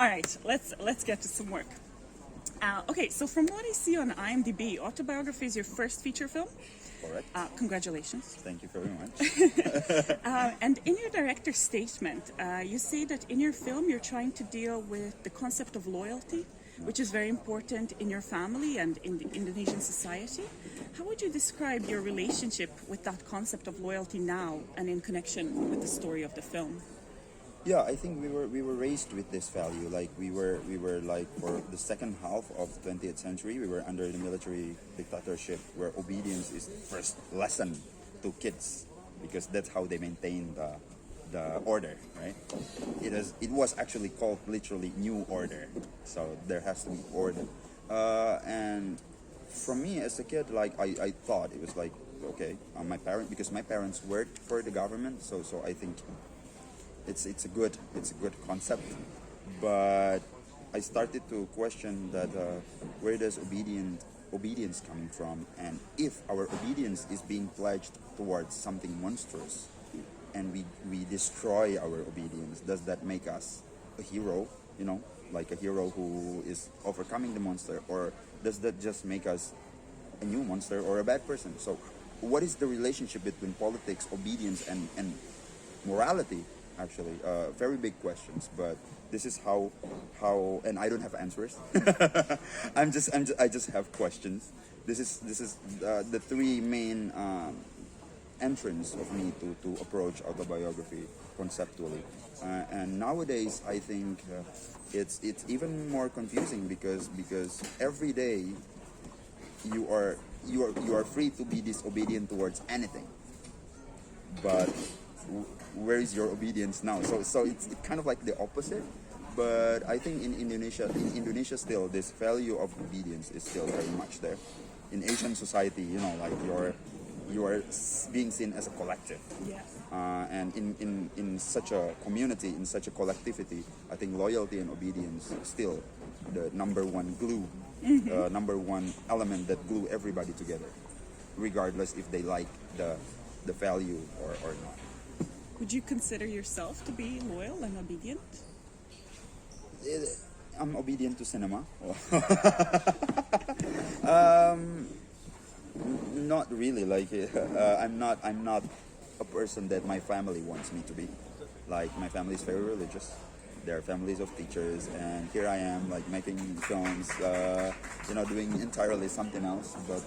All right, let's get to some work. Okay, so from what I see on IMDb, Autobiography is your first feature film. Correct. Congratulations. Thank you very much. And in your director's statement, you say that in your film you're trying to deal with the concept of loyalty, which is very important in your family and in the Indonesian society. How would you describe your relationship with that concept of loyalty now and in connection with the story of the film? Yeah, I think we were raised with this value. Like we were like for the second half of 20th century, we were under the military dictatorship where obedience is the first lesson to kids because that's how they maintain the order, right? It was actually called literally New Order, so there has to be order. And for me as a kid, like I thought it was like okay, my parents worked for the government, so I think. It's a good concept, but I started to question that where does obedience coming from, and if our obedience is being pledged towards something monstrous, and we destroy our obedience, does that make us a hero? You know, like a hero who is overcoming the monster, or does that just make us a new monster or a bad person? So, what is the relationship between politics, obedience, and morality? Actually, very big questions, but this is how, and I don't have answers. I just have questions. This is the three main entrance of me to approach autobiography conceptually, and nowadays I think it's even more confusing because every day you are free to be disobedient towards anything, but where is your obedience now? So it's kind of like the opposite, but I think in Indonesia still this value of obedience is still very much there. In Asian society, you know, like you are being seen as a collective. Yes. And in such a community, in such a collectivity, I think loyalty and obedience is still the number one glue, number one element that glue everybody together, regardless if they like the value or not. Would you consider yourself to be loyal and obedient? I'm obedient to cinema. Not really. Like I'm not a person that my family wants me to be. Like my family is very religious. They're families of teachers, and here I am, like making films, doing entirely something else. But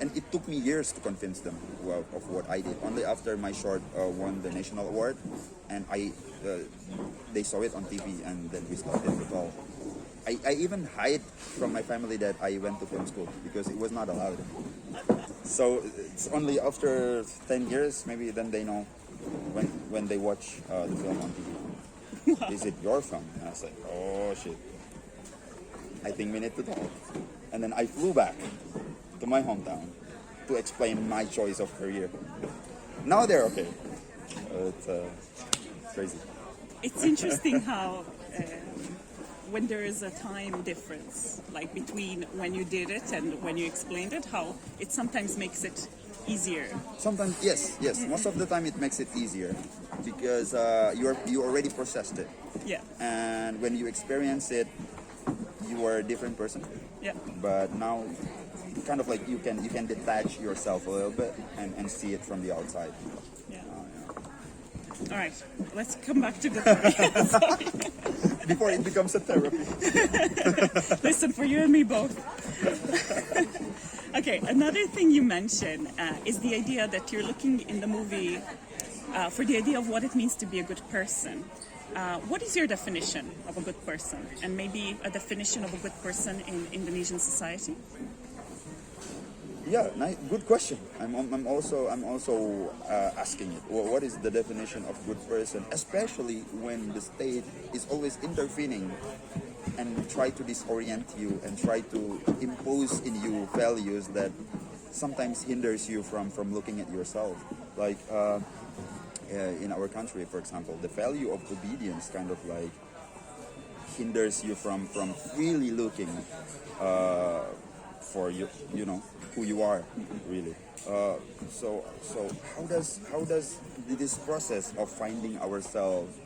and it took me years to convince them of what I did. Only after my short won the national award, and they saw it on TV, and then we started with all. I even hide from my family that I went to film school because it was not allowed. So it's only after 10 years, maybe then they know when they watch the film on TV. Is it your film? And I was like, oh shit. I think we need to talk. And then I flew back to my hometown to explain my choice of career. Now they're okay. It's crazy. It's interesting how when there is a time difference, like between when you did it and when you explained it, how it sometimes makes it easier. Sometimes, yes. Most of the time, it makes it easier because you already processed it. Yeah. And when you experience it, you are a different person. Yeah. But now, kind of like you can detach yourself a little bit and see it from the outside. Yeah. All right. Let's come back to the Sorry. Before it becomes a therapy. Listen, for you and me both. Okay, another thing you mentioned is the idea that you're looking in the movie for the idea of what it means to be a good person. What is your definition of a good person, and maybe a definition of a good person in Indonesian society? Yeah, good question. I'm also asking it. What is the definition of good person, especially when the state is always intervening and try to disorient you and try to impose in you values that sometimes hinders you from looking at yourself. Like in our country, for example, the value of obedience kind of like hinders you from really looking for you know who you are really. So how does this process of finding ourselves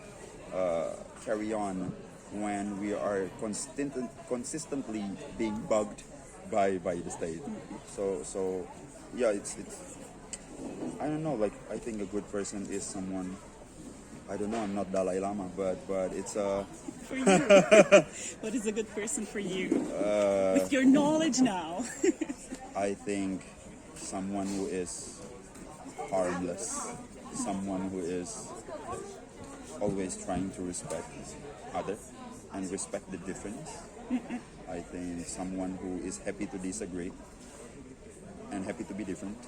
carry on when we are consistently being bugged by the state. So yeah, it's I don't know. Like, I think a good person is someone. I don't know. I'm not Dalai Lama, but it's For you, what is a good person for you? With your knowledge now. I think someone who is harmless, someone who is always trying to respect other and respect the difference. I think someone who is happy to disagree and happy to be different.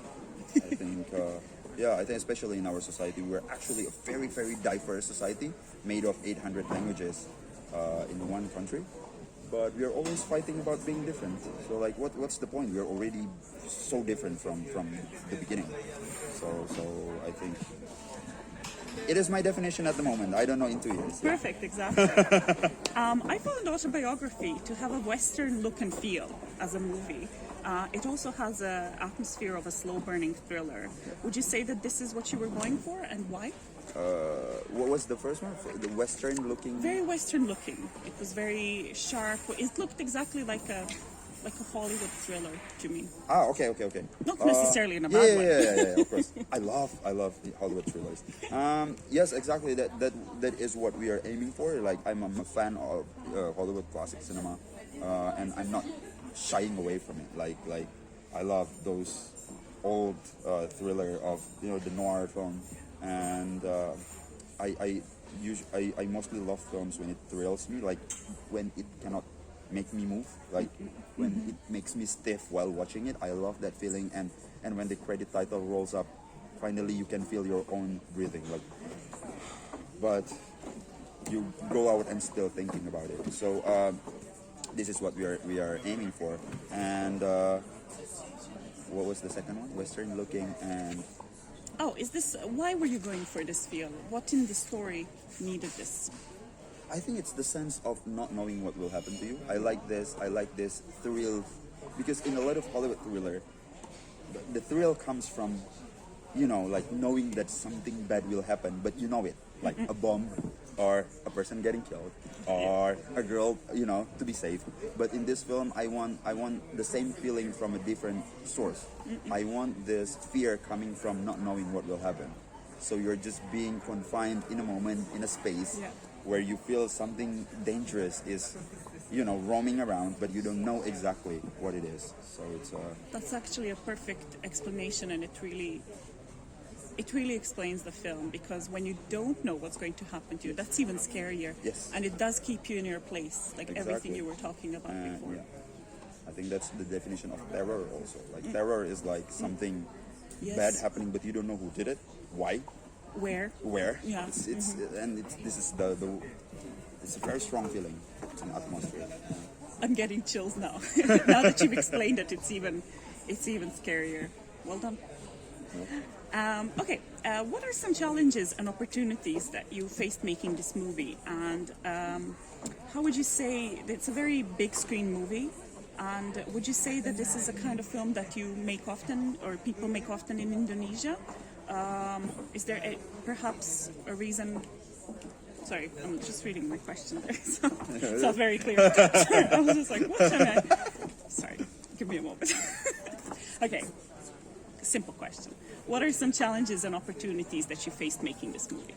I think, I think especially in our society, we're actually a very, very diverse society made of 800 languages in one country. But we are always fighting about being different. So like, what's the point? We're already so different from the beginning. So I think it is my definition at the moment. I don't know in 2 years. Perfect, exactly. I found Autobiography to have a Western look and feel as a movie. It also has an atmosphere of a slow-burning thriller. Would you say that this is what you were going for, and why? What was the first one? The Western-looking? Very Western-looking. It was very sharp. It looked exactly like a Hollywood thriller to me. Ah, okay. Not necessarily in a bad way. Yeah, of course. I love the Hollywood thrillers. Yes, exactly. That is what we are aiming for. Like, I'm a fan of Hollywood classic cinema, and I'm not shying away from it. Like I love those old thriller of the noir film, and I mostly love films when it thrills me, like when it cannot make me move, like when it makes me stiff while watching it. I love that feeling, and when the credit title rolls up, finally you can feel your own breathing, like, but you go out and still thinking about it. So this is what we are aiming for. And what was the second one? Western looking. And why were you going for this feel? What in the story needed this? I think it's the sense of not knowing what will happen to you. I like this thrill, because in a lot of Hollywood thriller, the thrill comes from like knowing that something bad will happen, but you know it, like a bomb or a person getting killed or a girl to be safe. But in this film, I want the same feeling from a different source. I want this fear coming from not knowing what will happen. So you're just being confined in a moment, in a space where you feel something dangerous is roaming around, but you don't know exactly what it is. So it's That's actually a perfect explanation, and it really explains the film, because when you don't know what's going to happen to you, that's even scarier. Yes. And it does keep you in your place, like everything you were talking about before. I think that's the definition of terror also. Like terror is like something bad happening, but you don't know who did it, why, where. Yeah. This is it's a very strong feeling. It's an atmosphere. I'm getting chills now. Now that you've explained it, it's even scarier. Well done. Okay, what are some challenges and opportunities that you faced making this movie? And how would you say, it's a very big screen movie, and would you say that this is a kind of film that you make often, or people make often in Indonesia? Is there perhaps a reason? Sorry, I'm just reading my question there, so it's not very clear. I was just like, what should I? Sorry, give me a moment. Okay, simple question. What are some challenges and opportunities that you faced making this movie?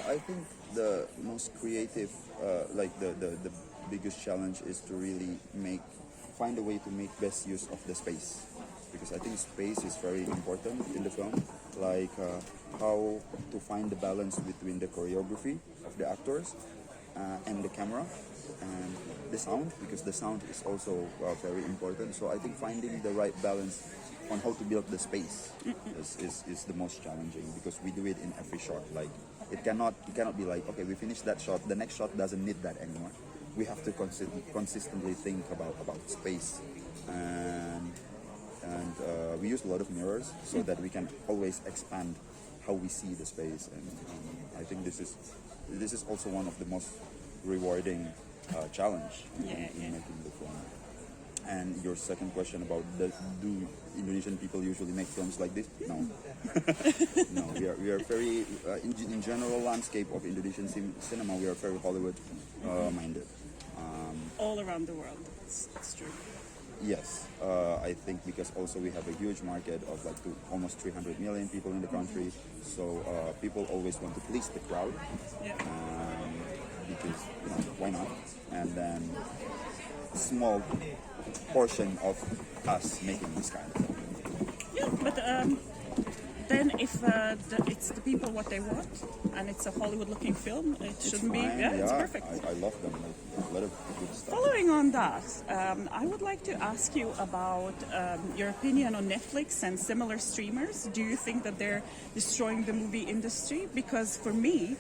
I think the most creative, like the biggest challenge is to really find a way to make best use of the space, because I think space is very important in the film, like how to find the balance between the choreography of the actors and the camera and the sound, because the sound is also very important. So I think finding the right balance on how to build the space is the most challenging, because we do it in every shot. Like it cannot be like, okay, we finished that shot, the next shot doesn't need that anymore. We have to consistently think about space, and we use a lot of mirrors so that we can always expand how we see the space. And I think this is also one of the most rewarding challenge in making the film. And your second question about do Indonesian people usually make films like this? No, no. We are very in general landscape of Indonesian cinema. We are very Hollywood minded. All around the world. It's true. Yes, I think because also we have a huge market of like almost 300 million people in the country, so people always want to please the crowd, Yeah. because why not? And then small portion of us making this kind of film. Yeah, but then if it's the people what they want, and it's a Hollywood-looking film, it shouldn't be. Fine, Yeah, it's perfect. I love them. Like, a lot of good stuff. Following on that, I would like to ask you about your opinion on Netflix and similar streamers. Do you think that they're destroying the movie industry? Because for me,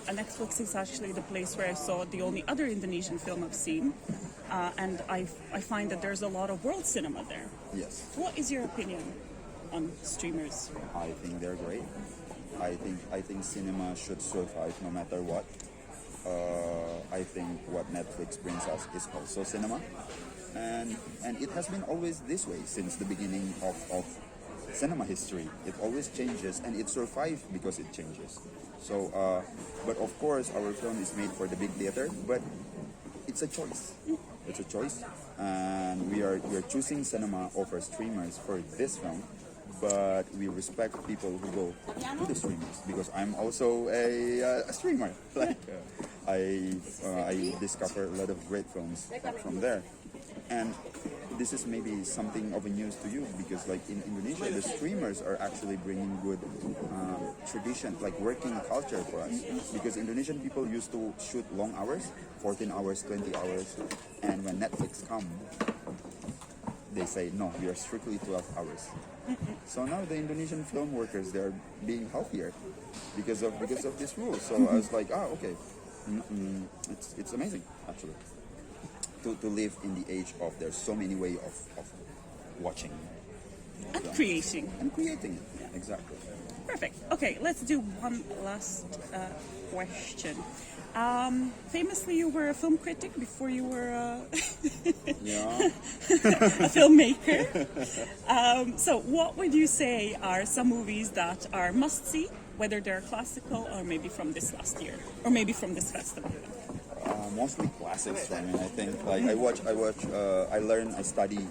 Netflix is actually the place where I saw the only other Indonesian film I've seen, and I find that there's a lot of world cinema there. Yes, What is your opinion on streamers? I think they're great. I think cinema should survive no matter what. I think what Netflix brings us is also cinema, and it has been always this way since the beginning of cinema history. It always changes, and it survives because it changes. So, but of course, our film is made for the big theater, but it's a choice. It's a choice, and we are choosing cinema over streamers for this film. But we respect people who go to the streamers because I'm also a streamer. Like I discover a lot of great films from there, and this is maybe something of a news to you because like in Indonesia, the streamers are actually bringing good tradition, like working culture for us. Because Indonesian people used to shoot long hours, 14 hours, 20 hours, and when Netflix come, they say no, we are strictly 12 hours. So now the Indonesian film workers, they are being healthier because of this rule. So I was like, okay, it's amazing actually to live in the age of there's so many ways of watching And films. creating. And creating it. Exactly. Perfect. Okay, let's do one last question. Famously, you were a film critic before you were Yeah. a filmmaker. So what would you say are some movies that are must-see, whether they're classical or maybe from this last year, or maybe from this festival? Mostly classics. I mean, I think like I learn, I study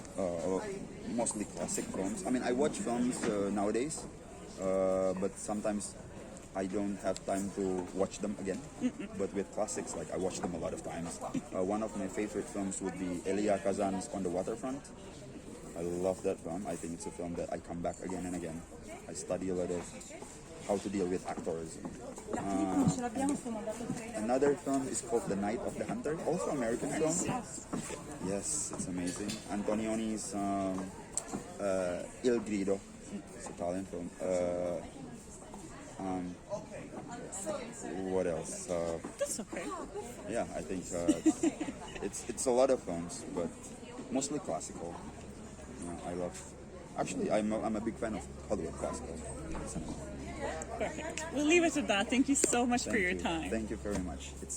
mostly classic films. I mean, I watch films nowadays, but sometimes I don't have time to watch them again. But with classics, like I watch them a lot of times. One of my favorite films would be Elia Kazan's On the Waterfront. I love that film. I think it's a film that I come back again and again. I study a lot of how to deal with actors. Another film is called The Night of the Hunter, also American film. Yes, it's amazing. Antonioni's Il Grido, it's Italian film. What else? That's okay. Yeah, I think it's a lot of films, but mostly classical. I love. Actually, I'm a big fan of Hollywood classical cinema. Perfect. We'll leave it at that. Thank you so much for your Thank you. time. Thank you very much. It's